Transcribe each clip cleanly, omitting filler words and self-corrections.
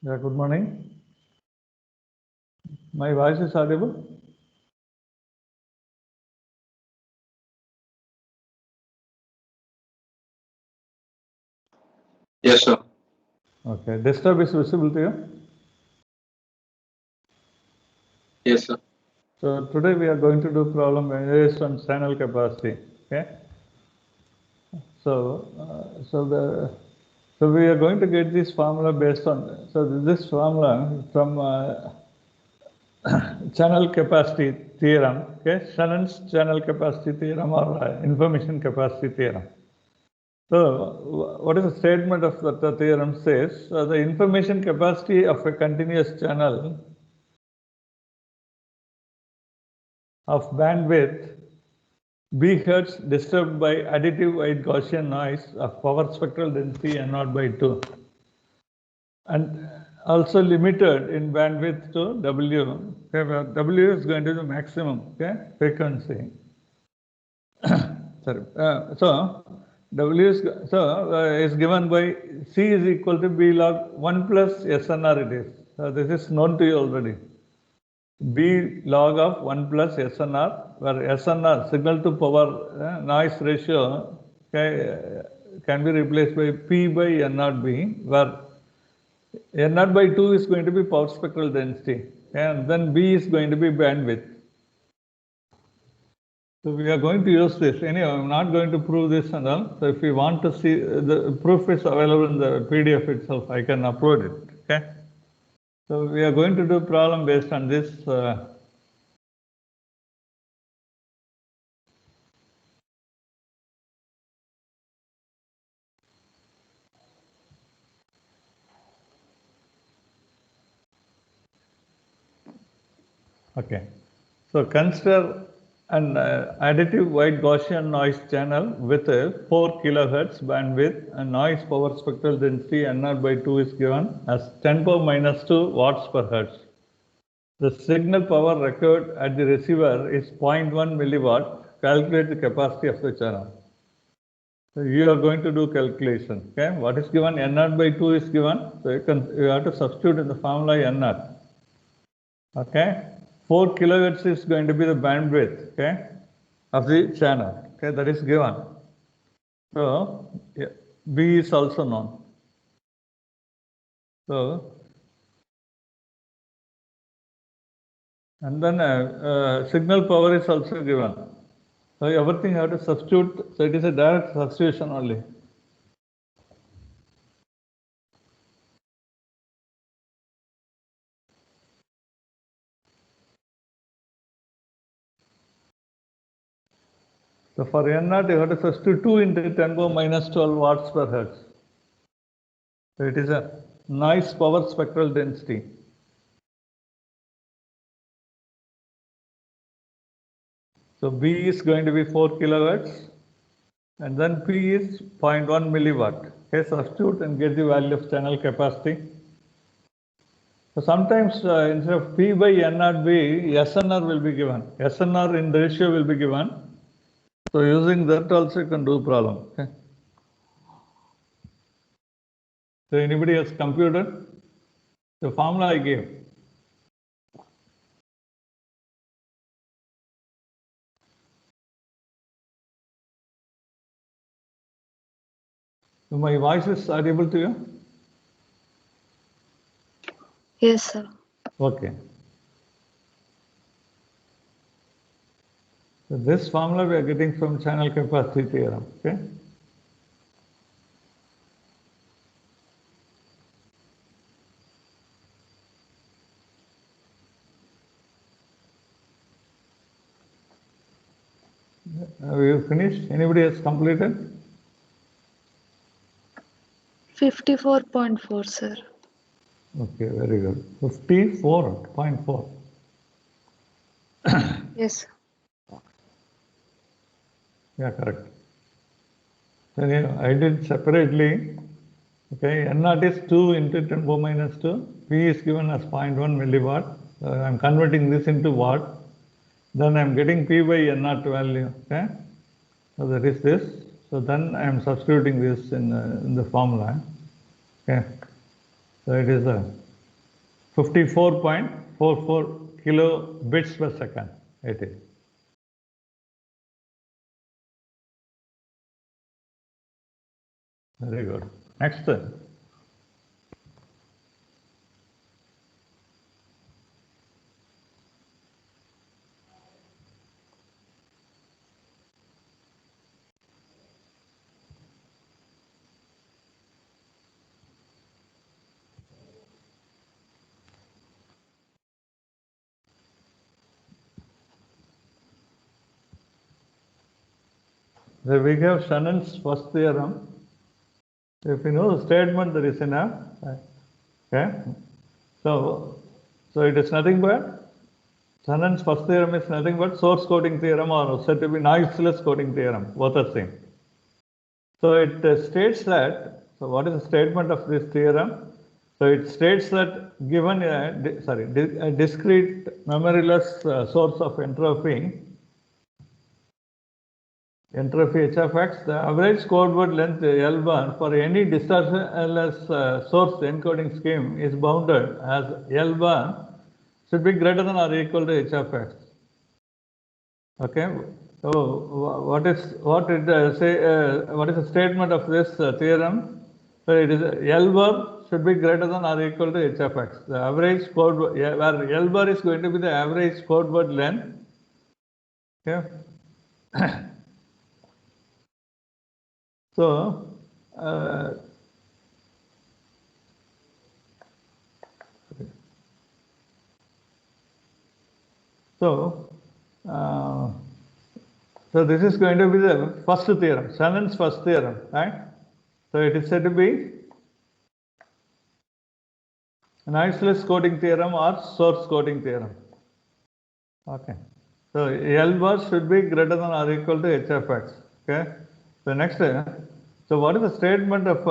Yeah, good morning. My voice is audible? Yes, sir. Okay. Desktop is visible to you? Yes, sir. So today we are going to do problem based on channel capacity. Okay. So we are going to get this formula based on this formula from channel capacity theorem. Okay, Shannon's channel capacity theorem or information capacity theorem. So what is the statement of the theorem says? The information capacity of a continuous channel of bandwidth B hertz disturbed by additive white Gaussian noise of power spectral density N0 by 2 and also limited in bandwidth to W. Okay, where W is going to be the maximum frequency. Sorry. So W is given by C is equal to B log 1 plus SNR it is. So this is known to you already. B log of 1 plus SNR, where SNR, signal to power noise ratio, can be replaced by P by N0 B, where N0 by 2 is going to be power spectral density, and then B is going to be bandwidth. So we are going to use this. Anyway, I'm not going to prove this and all. So if you want to see, the proof is available in the PDF itself. I can upload it. Okay. So we are going to do problem based on this. Okay. So consider an additive white Gaussian noise channel with a 4 kilohertz bandwidth and noise power spectral density N0 by 2 is given as 10 power minus 2 watts per hertz. The signal power required at the receiver is 0.1 milliwatt. Calculate the capacity of the channel. So you are going to do calculation. Okay, what is given N0 by 2 is given. So you have to substitute in the formula N0. Okay, 4 kilohertz is going to be the bandwidth. Okay, of the channel. Okay, that is given. So B is also known. So and then signal power is also given. So everything you have to substitute. So it is a direct substitution only. So for N0, you have to substitute 2 into 10 power minus 12 watts per hertz. So it is a noise power spectral density. So B is going to be 4 kilohertz and then P is 0.1 milliwatt. Okay, substitute and get the value of channel capacity. So sometimes instead of P by N0 B, SNR will be given. SNR in ratio will be given. So using that also you can do problem. Okay. So anybody has computed the formula I gave? So my voice is audible to you? Yes, sir. Okay. So this formula we are getting from channel capacity theorem. Okay. Have you finished? Anybody has completed? 54.4, sir. Okay, very good. 54.4. Yes. Yeah, correct. Then I did separately. Okay, N0 is 2 into 10 power minus 2. P is given as 0.1 milliwatt. I'm converting this into watt. Then I'm getting P by N0 value. Okay, so that is this. So then I am substituting this in the formula. Okay, so it is 54.44 kilobits per second it is. Very good. Next. So we have Shannon's first theorem. If you know the statement, there is enough. Okay. So it is nothing but Shannon's first theorem is nothing but source coding theorem, or said to be noiseless coding theorem, both are same. So it states that, so what is the statement of this theorem? So it states that given a discrete memoryless source of entropy h of x, the average code word length L1 for any distortionless source encoding scheme is bounded as L1 should be greater than or equal to h of x. Okay. So what is the statement of this theorem? So it is L bar should be greater than or equal to h of x. The average code where L bar is going to be the average code word length. Okay. So so this is going to be the first theorem, Shannon's first theorem, right? So it is said to be an noiseless coding theorem or source coding theorem. Okay. So L bar should be greater than or equal to h of x. Okay. So next, so what is the statement of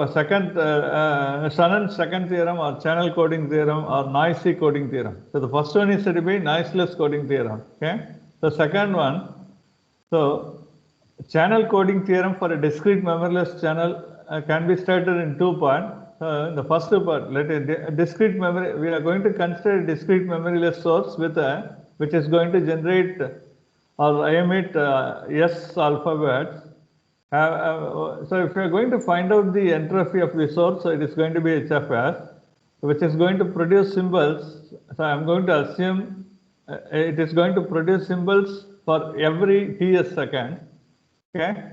Shannon's second theorem or channel coding theorem or noisy coding theorem? So the first one is said to be noiseless coding theorem. Okay. The second one, so channel coding theorem for a discrete memoryless channel can be stated in two parts. In the first part, let a discrete memory, we are going to consider a discrete memoryless source with which is going to generate or emit S alphabets. So if you are going to find out the entropy of the source, so it is going to be h of s, which is going to produce symbols. So I am going to assume it is going to produce symbols for every ts second. Okay.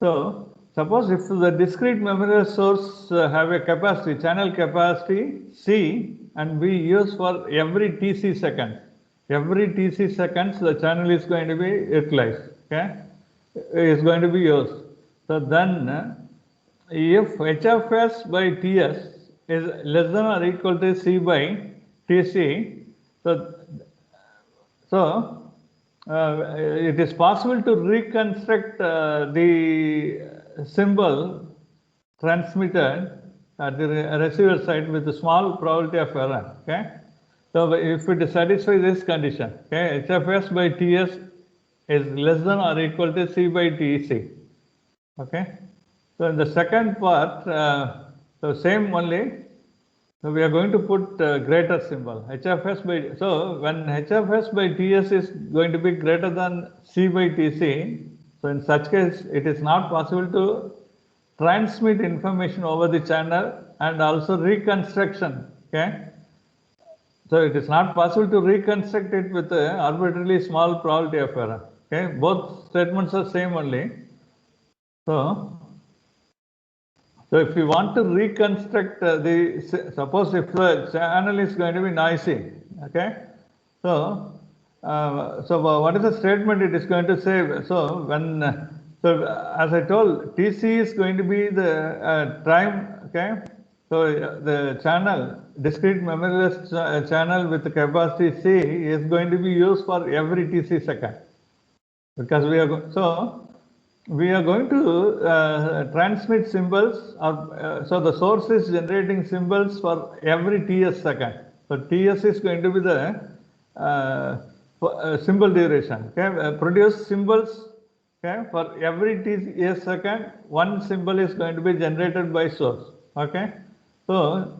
So suppose if the discrete memoryless source have a capacity, channel capacity C, and we use for every tc seconds. Every tc seconds the channel is going to be utilized. Okay. Is going to be used. So then if h of s by ts is less than or equal to c by tc, so it is possible to reconstruct the symbol transmitted at the receiver side with a small probability of error. Okay. So if it satisfies this condition, okay, h of s by ts is less than or equal to c by tc. Okay. So in the second part, so same only. So we are going to put greater symbol h of s by. So when h of s by ts is going to be greater than c by tc, so in such case it is not possible to transmit information over the channel and also reconstruction. Okay. So it is not possible to reconstruct it with an arbitrarily small probability of error. Okay. Both statements are same only. So if you want to reconstruct suppose if the channel is going to be noisy, okay. So what is the statement it is going to say? So as I told, TC is going to be the time, okay. So the channel, discrete memoryless channel with the capacity C is going to be used for every TC second, because we are going to transmit symbols, or so the source is generating symbols for every ts second. So ts is going to be the symbol duration. Okay, produce symbols. Okay, for every ts second, one symbol is going to be generated by source. Okay, so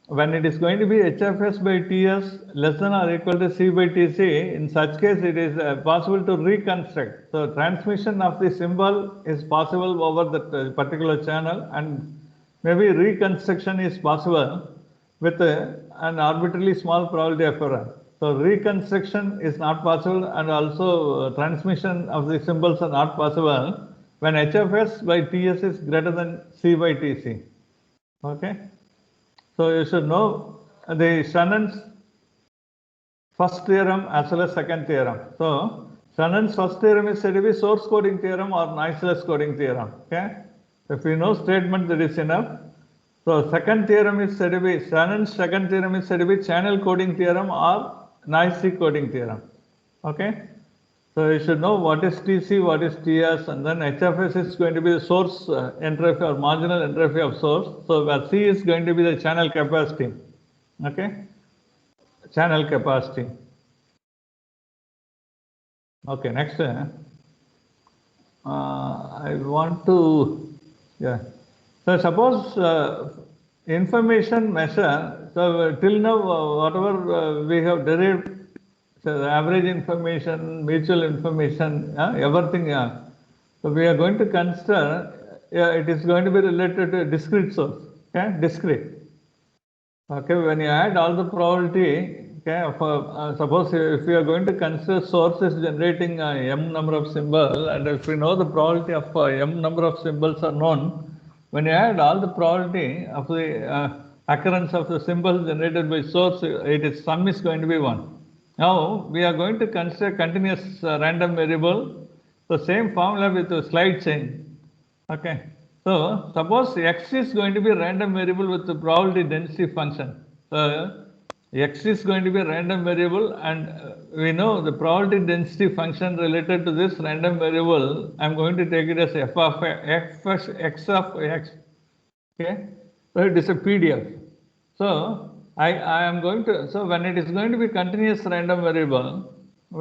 when it is going to be HFS by TS less than or equal to C by TC, in such case it is possible to reconstruct. So transmission of the symbol is possible over that particular channel, and maybe reconstruction is possible with an arbitrarily small probability of error. So reconstruction is not possible, and also transmission of the symbols are not possible when HFS by TS is greater than C by TC. Okay. So you should know the Shannon's first theorem as well as second theorem. So Shannon's first theorem is said to be source coding theorem or noiseless coding theorem. Okay. If you know statement, that is enough. So second theorem is said to be Shannon's second theorem is said to be channel coding theorem or noisy coding theorem. Okay. So you should know what is TC, what is TS, and then HFS is going to be the source entropy or marginal entropy of source. So where C is going to be the channel capacity. Okay, channel capacity. Okay, next. I want to, yeah. So suppose information measure. So till now, whatever we have derived. So the average information, mutual information, everything. So we are going to consider it is going to be related to a discrete source. Okay, discrete. Okay, when you add all the probability, okay, for, suppose if we are going to consider sources generating m number of symbols, and if we know the probability of m number of symbols are known, when you add all the probability of the occurrence of the symbol generated by source, sum is going to be 1. Now we are going to consider continuous random variable, the same formula with a slide change. Okay. So suppose x is going to be a random variable with the probability density function. So x is going to be a random variable, and we know the probability density function related to this random variable. I'm going to take it as f of x of x. Okay. So it is a PDF. So I am going to, so when it is going to be continuous random variable, so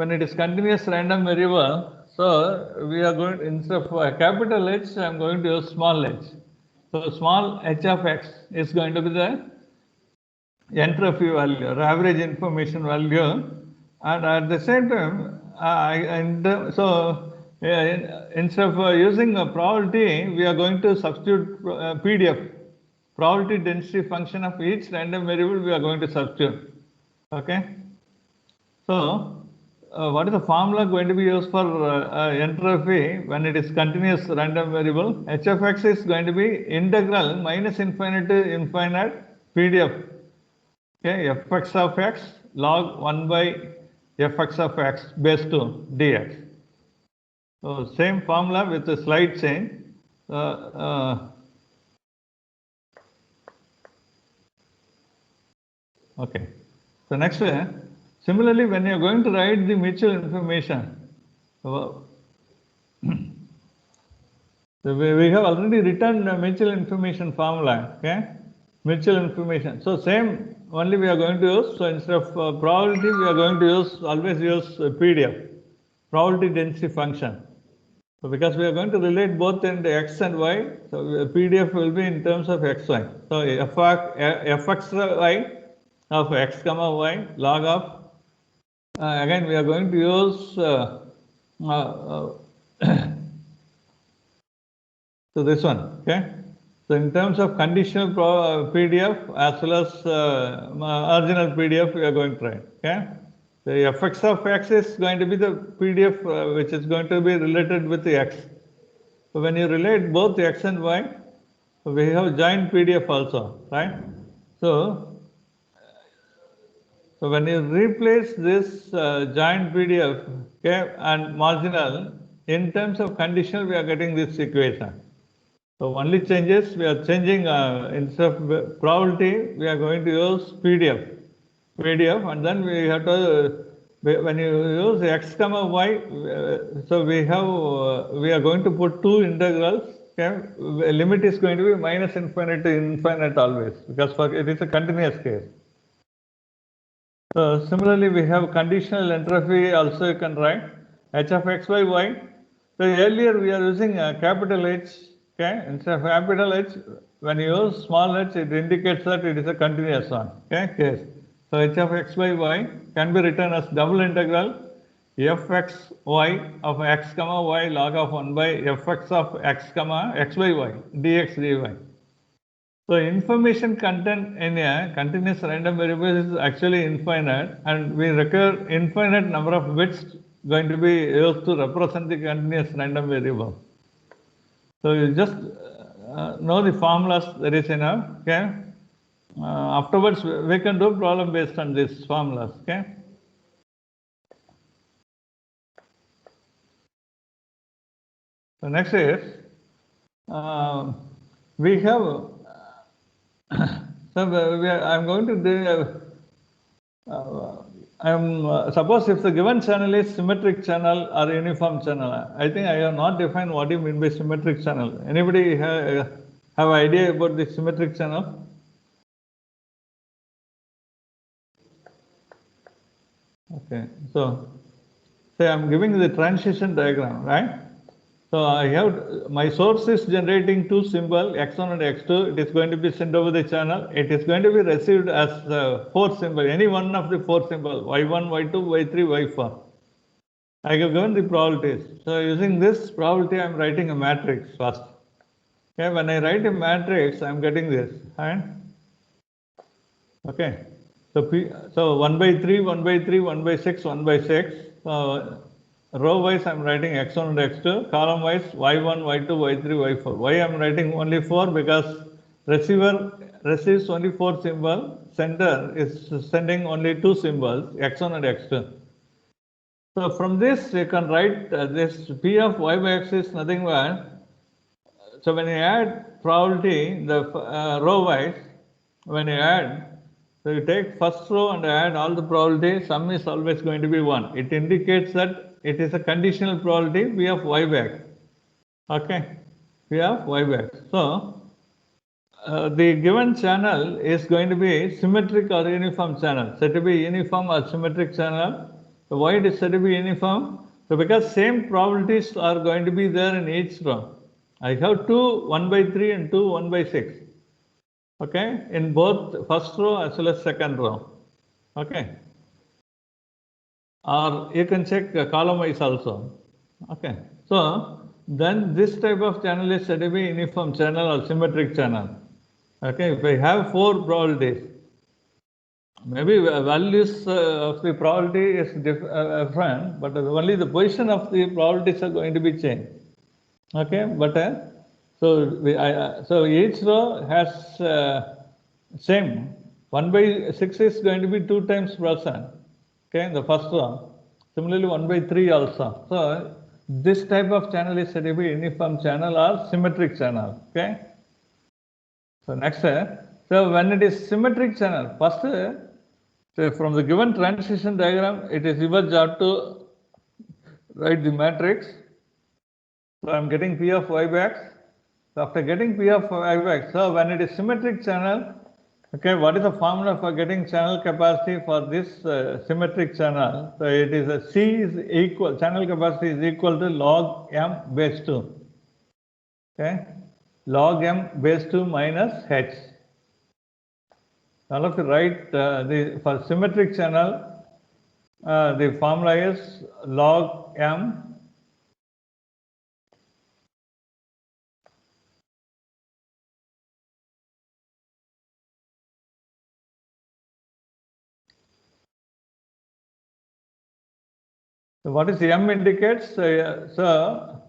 we are going to, instead of capital H, I am going to use small h. So small h of x is going to be the entropy value or average information value, and at the same time, instead of using a probability, we are going to substitute PDF. Probability density function of each random variable we are going to substitute. Okay. So what is the formula going to be used for entropy when it is continuous random variable? H of x is going to be integral minus infinite to infinite PDF. Okay, fx of x log 1 by fx of x base 2 dx. So same formula with the slide change. Okay. So next, similarly, when you are going to write the mutual information, so we have already written the mutual information formula. Okay, mutual information. So same only we are going to use. So instead of probability, we are going to always use PDF, probability density function. So because we are going to relate both in the x and y, so PDF will be in terms of xy. So fxy of x comma y log of, again we are going to use so this one. Okay. So in terms of conditional PDF as well as original PDF, we are going to write. Okay. The fx of x is going to be the PDF which is going to be related with the x. So when you relate both the x and y, we have joint PDF also, right? So when you replace this joint PDF, okay, and marginal, in terms of conditional, we are getting this equation. So only changes, we are changing instead of probability, we are going to use PDF, and then we have to, when you use x comma y, so we are going to put two integrals. Okay, limit is going to be minus infinite to infinite always, because it is a continuous case. So similarly, we have conditional entropy also you can write h of x by y. So earlier we are using capital H, okay, instead of capital H, when you use small h, it indicates that it is a continuous one. Okay, case. So h of x by y can be written as double integral fxy of x comma y log of 1 by fx of x comma x by y dx dy. So information content in a continuous random variable is actually infinite, and we require infinite number of bits going to be used to represent the continuous random variable. So you just know the formulas, that is enough. Okay. Afterwards, we can do problem based on these formulas. Okay. So next is we have. I'm going to do. Suppose if the given channel is symmetric channel or uniform channel. I think I have not defined what you mean by symmetric channel. Anybody have idea about the symmetric channel? Okay, so say I'm giving the transition diagram, right? So I have my source is generating two symbols x1 and x2. It is going to be sent over the channel. It is going to be received as four symbol, any one of the four symbols, y1, y2, y3, y4. I have given the probabilities. So using this probability, I'm writing a matrix first. Okay, when I write a matrix, I'm getting this. Right? Okay. So 1 by 3, 1 by 3, 1 by 6, 1 by 6. Row wise, I'm writing x1 and x2. Column wise, y1, y2, y3, y4. Why I'm writing only 4? Because receiver receives only 4 symbols. Sender is sending only 2 symbols, x1 and x2. So from this, you can write this P of y by x is nothing but, so when you add probability, the row wise, when you add, so you take first row and add all the probability, sum is always going to be 1. It indicates that it is a conditional probability P of y by x. Okay, P of y by x. So the given channel is going to be symmetric or uniform channel, said to be uniform or symmetric channel. So why it is said to be uniform? So because same probabilities are going to be there in each row. I have two 1 by 3 and two 1 by 6. Okay, in both first row as well as second row. Okay, or you can check column wise also. Okay, so then this type of channel is said to be uniform channel or symmetric channel. Okay, if I have 4 probabilities, maybe values of the probability is different, but only the position of the probabilities are going to be changed. Okay, but so each row has same 1 by 6 is going to be 2 times present. Okay, the first row. Similarly, 1 by 3 also. So this type of channel is said to be uniform channel or symmetric channel. Okay. So next, so when it is symmetric channel, first, so from the given transition diagram, it is your job to write the matrix. So I'm getting P of y by x. So after getting P of y by x, so when it is symmetric channel, okay, what is the formula for getting channel capacity for this symmetric channel? So it is a C is equal, channel capacity is equal to log m base 2. Okay, log m base 2 minus h. Now if you write for symmetric channel, the formula is log m So what is M indicates? So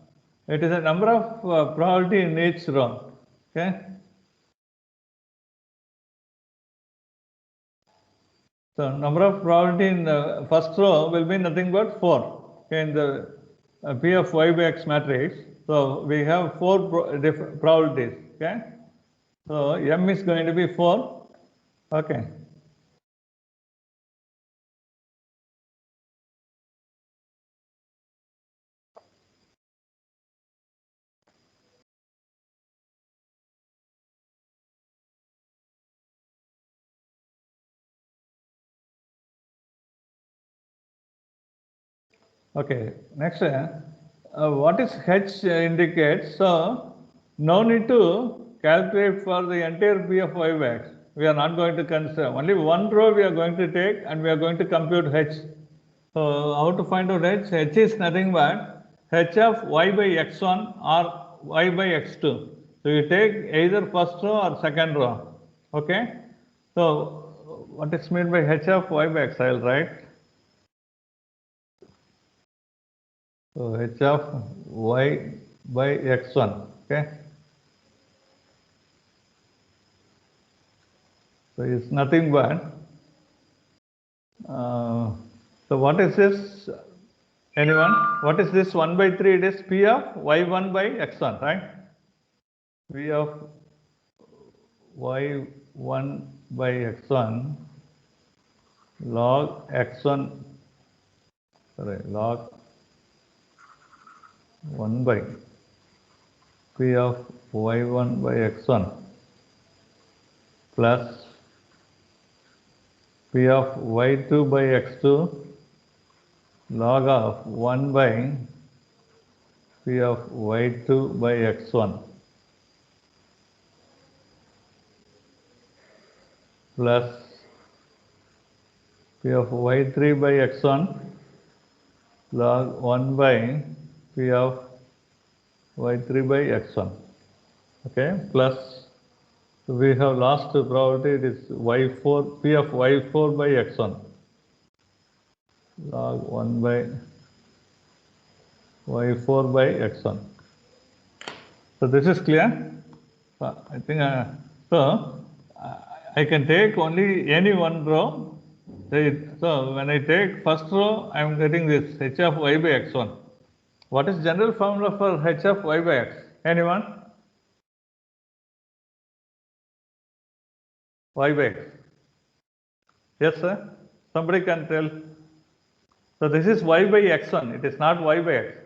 it is a number of probability in each row. Okay. So number of probability in the first row will be nothing but 4. Okay, in the P of y by x matrix. So we have 4 probabilities. Okay. So M is going to be 4. Okay. Okay, next, what is H indicates? So, no need to calculate for the entire P of y by x. We are not going to consider. Only one row we are going to take and we are going to compute h. So how to find out h? H is nothing but h of y by x1 or y by x2. So you take either first row or second row. Okay? So what is meant by h of y by x? I will write. So h of y by x1. Okay? So it's nothing but so what is this? Anyone? What is this 1 by 3? It is P of y1 by x1, right? P of y1 by x1 log x1, sorry, log 1 by P of y1 by x1 plus P of y2 by x2 log of 1 by P of y2 by x1 plus P of y3 by x1 log 1 by P of y3 by x1. Okay, plus we have lost the probability, it is y4, P of y4 by x1 log 1 by y4 by x1. So this is clear. I think I can take only any one row. So when I take first row, I am getting this h of y by x1. What is general formula for h of y by x? Anyone? Y by x. Yes, sir. Somebody can tell. So this is y by x1. It is not y by x.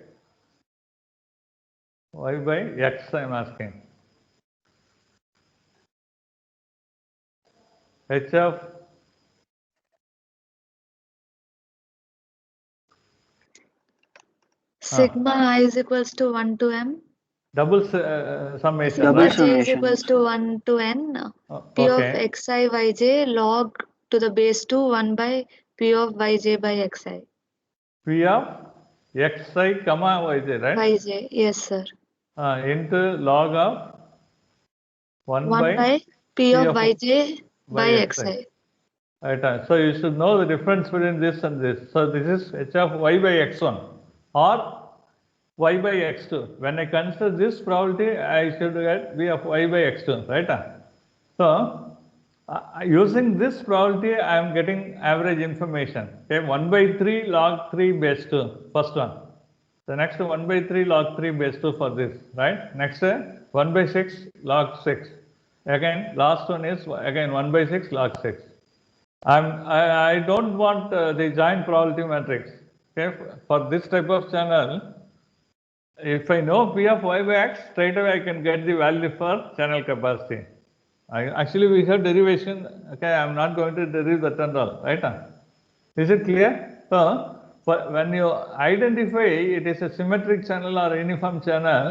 Y by x I am asking. H of Sigma I is equals to 1 to m. double summation, Sigma right? j is summation. equals to 1 to n. P of Okay. xi yj log to the base 2 1 by p of yj by xi. P of xi comma yj, right? Yj, yes sir. Into log of 1 1 by by p of yj by xi. xi. Right. So you should know the difference between this and this. So this is h of y by x1 or y by x2. When I consider this probability, I should get v of y by x2, right? So using this probability, I am getting average information. Okay, 1 by 3 log 3 base 2, first one. The next 1 by 3 log 3 base 2 for this, right? Next 1 by 6 log 6. Again, last one is again 1 by 6 log 6. I don't want the joint probability matrix. Okay, for this type of channel, if I know P of y by x, straight away I can get the value for channel capacity. Actually, we have derivation. Okay, I am not going to derive that and all, right? Is it clear? So, when you identify it is a symmetric channel or uniform channel,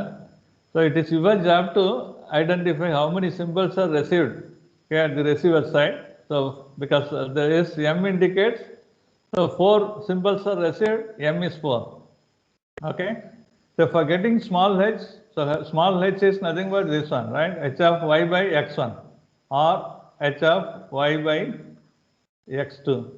so it is your job to identify how many symbols are received, okay, at the receiver side. So, because there is m indicates, so 4 symbols are received, m is 4. Okay. So for getting small h, so small h is nothing but this one, right? H of y by x1 or h of y by x2.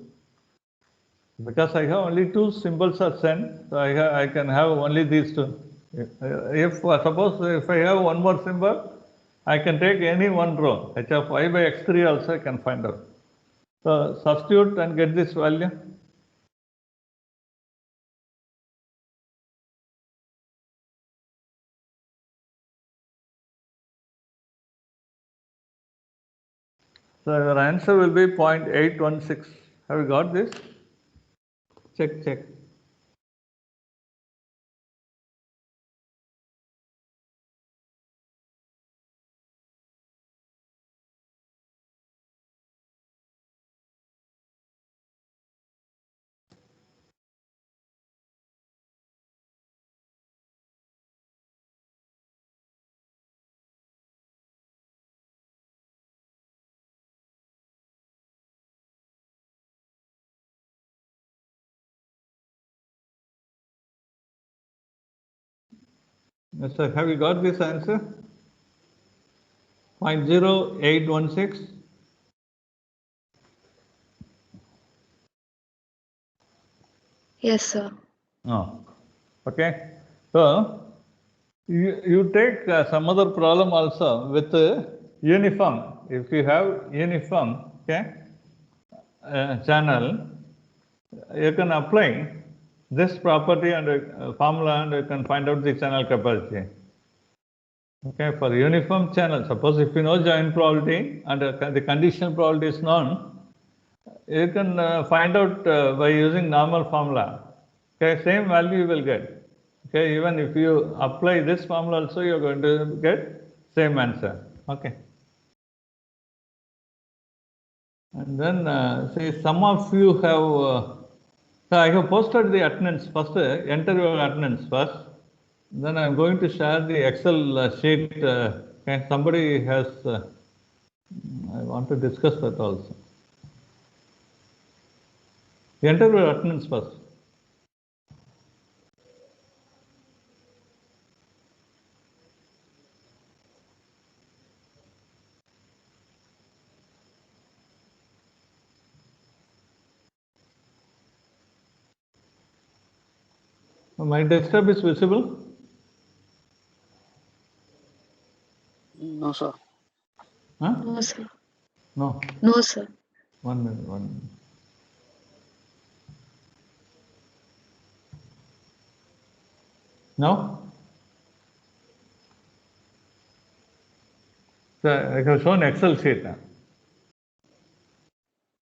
Because I have only 2 symbols are sent, so I can have only these 2. If suppose if I have one more symbol, I can take any one row, h of y by x3 also I can find out. So substitute and get this value. So your answer will be 0.816. Have you got this? Check. Yes, sir. Have you got this answer? 0.0816. Yes, sir. No. Okay. So you take some other problem also with uniform. If you have uniform, okay, channel, you can apply this property and formula, and you can find out the channel capacity. Okay, for uniform channel, suppose if you know joint probability and the conditional probability is known, you can find out by using normal formula. Okay, same value you will get. Okay, even if you apply this formula also, you are going to get same answer. Okay. And then say some of you have, so I have posted the attendance first, enter your attendance first. Then I am going to share the Excel sheet. Okay, somebody has, I want to discuss that also. Enter your attendance first. My desktop is visible? No, sir. Huh? No, sir. No. No, sir. 1 minute, 1 minute. No? So I have shown Excel sheet.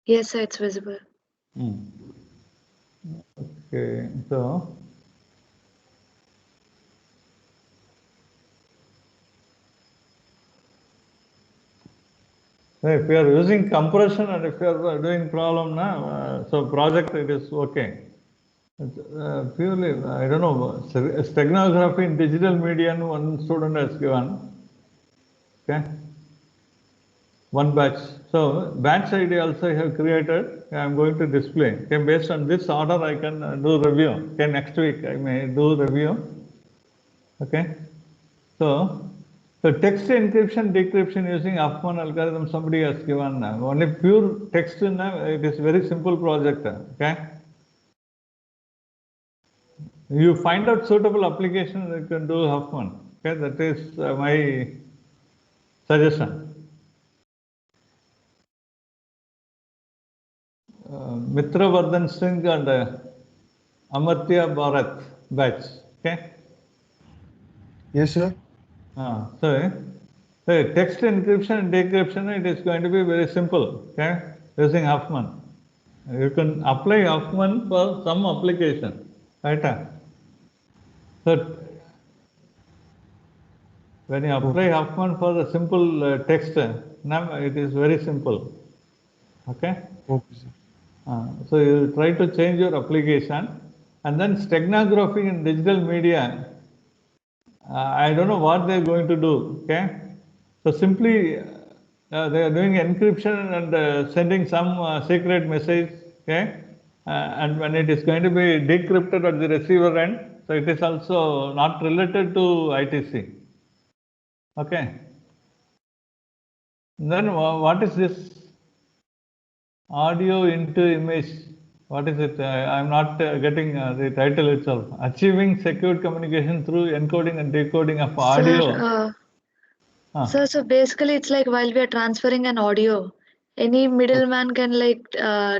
Yes, sir, it's visible. Okay, so if you are using compression and if you are doing problem now, so project it is okay. Purely, I don't know, steganography in digital media, one student has given. Okay. One batch. So batch ID also I have created. I am going to display. Okay, based on this order, I can do review. Okay, next week I may do review. Okay. So text encryption, decryption using Huffman algorithm, somebody has given. Only pure text, it is very simple project. Okay. You find out suitable application, you can do Huffman. Okay, that is my suggestion. Mitra Vardhan Singh and Amartya Bharat batch. Okay. Yes, sir. So text encryption and decryption, it is going to be very simple. Okay, using Huffman. You can apply Huffman for some application, right? So when you apply Huffman for the simple text, now it is very simple. Okay. Okay, sir. So you try to change your application, and then steganography in digital media. I don't know what they're going to do. Okay. So simply they are doing encryption and sending some secret message. Okay. And when it is going to be decrypted at the receiver end, so it is also not related to ITC. Okay. Then what is this audio into image? What is it? I'm not getting the title itself. Achieving secure communication through encoding and decoding of audio. Sir, so basically it's like while we are transferring an audio, any middleman can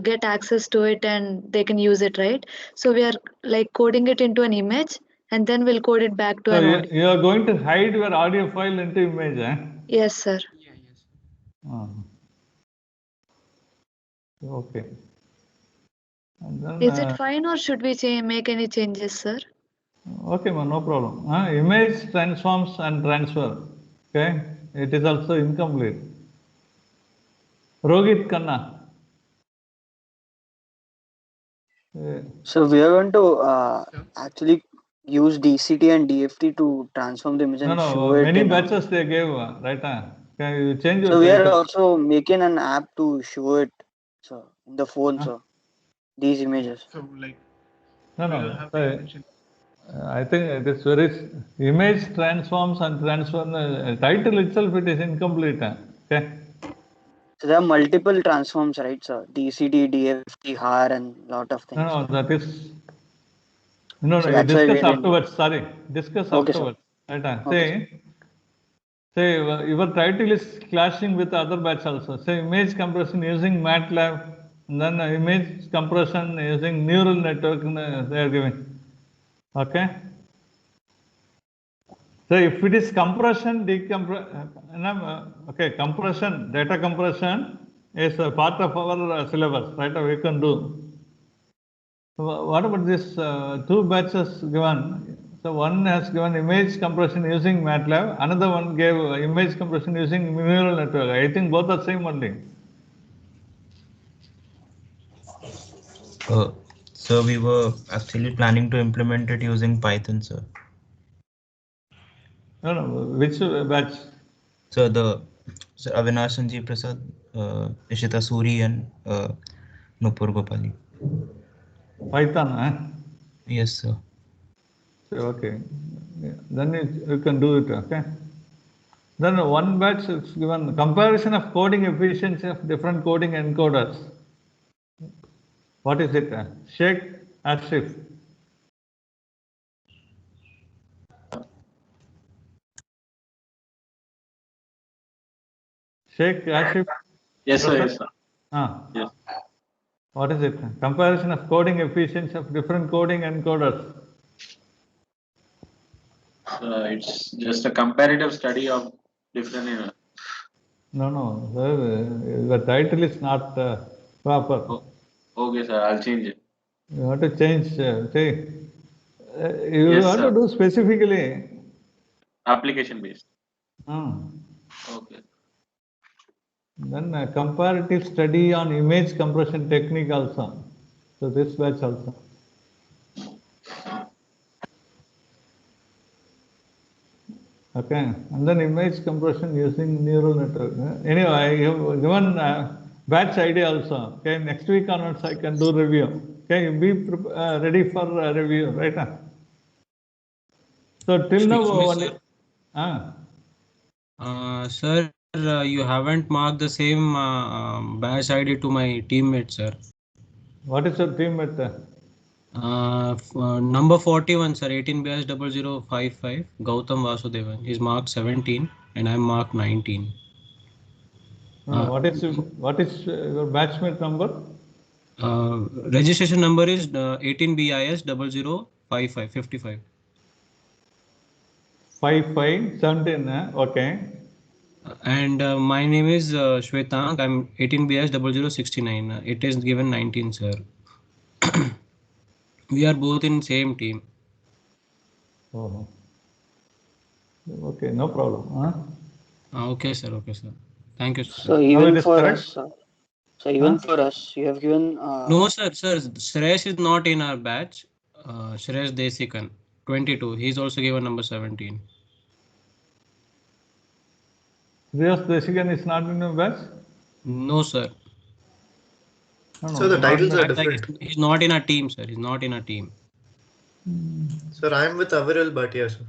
get access to it and they can use it, right? So we are like coding it into an image and then we'll code it back to So an audio. you are going to hide your audio file into image, eh? Yes, sir. Yeah, yes. Okay. And then, Is it fine or should we make any changes, sir? okay, no problem. Image transforms and transfer. Okay, it is also incomplete. Rohit Khanna. So we are going to actually use DCT and DFT to transform the image and show it. Many batches they gave, right? Can you change your So we are title? also making an app to show it, sir, in the phone, sir. These images. So like No. I think it is very image transforms and transform title itself it is incomplete. Okay. So there are multiple transforms, right, sir? DCT, DFT, HAR, and lot of things. No, that is no. So You that's why we discuss didn't. afterwards. Sorry, discuss Okay, sir. afterwards. Right. Okay, Say your title is clashing with other batch also. Say image compression using MATLAB, and then image compression using neural network they are giving. Okay. So if it is compression, okay, compression, data compression is a part of our syllabus, right? We can do. So what about this two batches given? So one has given image compression using MATLAB, another one gave image compression using neural network. I think both are same only. So we were actually planning to implement it using Python, sir. No, which batch? So Avinash Sanjeev Prasad, Ishita Suri, and Nupur Gopali. Python, Yes, sir. So, okay. Yeah. Then you can do it, okay? Then one batch is given comparison of coding efficiency of different coding encoders. What is it? Sheikh Ashraf. Sheikh Ashraf. Yes, sir. Yes, sir. Yes. What is it? Comparison of coding efficiency of different coding encoders. It's just a comparative study of different. No. The title is not proper. Oh, okay, sir. I'll change it. You have to change. You Yes, have sir. to do specifically. Application based. Hmm. Okay. Then a comparative study on image compression technique also. So this batch also. Okay, and then image compression using neural network. Anyway, I have given batch ID also. Okay, next week onwards I can do review. Okay, be ready for review, right? So till now only. Sir, you haven't marked the same batch ID to my teammate, sir. What is your teammate? Number 41, sir, 18BS0055, Gautam Vasudevan. He's marked 17 and I'm marked 19. What is your batchmate number? Registration number is 18BIS0055, 55. 5517, okay. And my name is Shwetank. I'm 18BS0069. It is given 19, sir. We are both in same team. Oh. Okay, no problem. Okay, sir. Okay, sir. Thank you, sir. So even for us, sir. So even for us, you have given. No, sir. Suresh is not in our batch. Suresh Desikan, 22. He's also given number 17. Suresh Desikan is not in your batch? No, sir. So the titles are different. He's not in our team, sir. He's not in our team. Sir, I am with Aviral Bhatia, sir.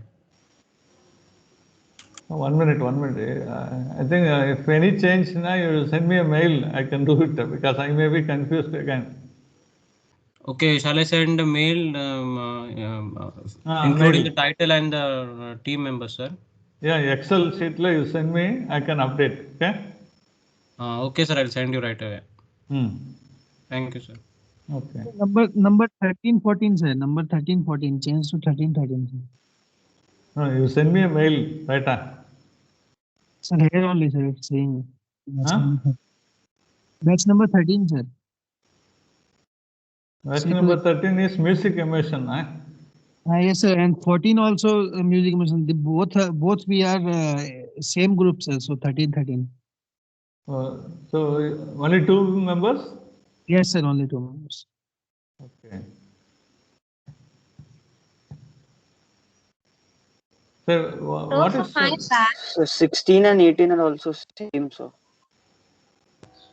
1 minute. I think if any change now, you send me a mail. I can do it because I may be confused again. Okay, shall I send a mail including the title and the team member, sir? Yeah, Excel sheet you send me. I can update. Okay. Okay, sir. I'll send you right away. Thank you, sir. Okay. Number 1314, sir. Number 1314. Change to 1313, sir. No, you send me a mail, right? Sir, here only, sir. It's saying. Batch number 13, sir. Batch number 13 is music immersion. Yes, sir. And 14 also music immersion. Both we are same group, sir. So 1313. So only 2 members? Yes, sir. Only 2 members. Okay. So what is So 16 and 18 are also same, sir.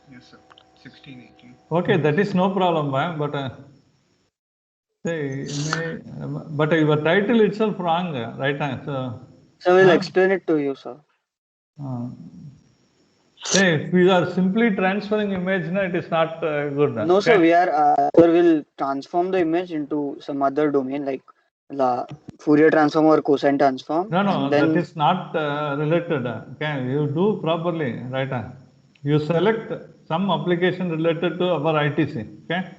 Yes, sir. 16, 18. Okay, that is no problem, but Say, but your title itself wrong, right? So we'll explain it to you, sir. Say, if we are simply transferring image, no, it is not good. No, sir, we are will transform the image into some other domain like the Fourier transform or cosine transform. No, then that is not related. Okay, you do properly, right? You select some application related to our ITC. Okay.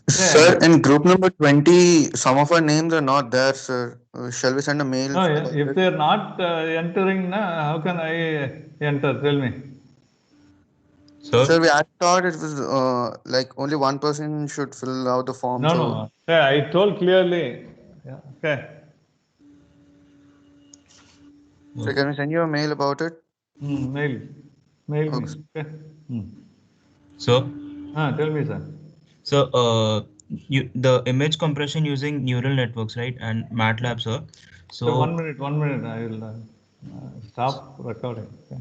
Sir, in group number 20, some of our names are not there, sir. Shall we send a mail? No, if they are not entering, how can I enter? Tell me. Sir, I thought it was like only one person should fill out the form. No. Yeah, I told clearly. Yeah, okay. So can we send you a mail about it? Mail. Okay. Okay. So, Tell me, sir. So, the image compression using neural networks, right, and MATLAB, sir. So 1 minute. I will stop recording. Okay.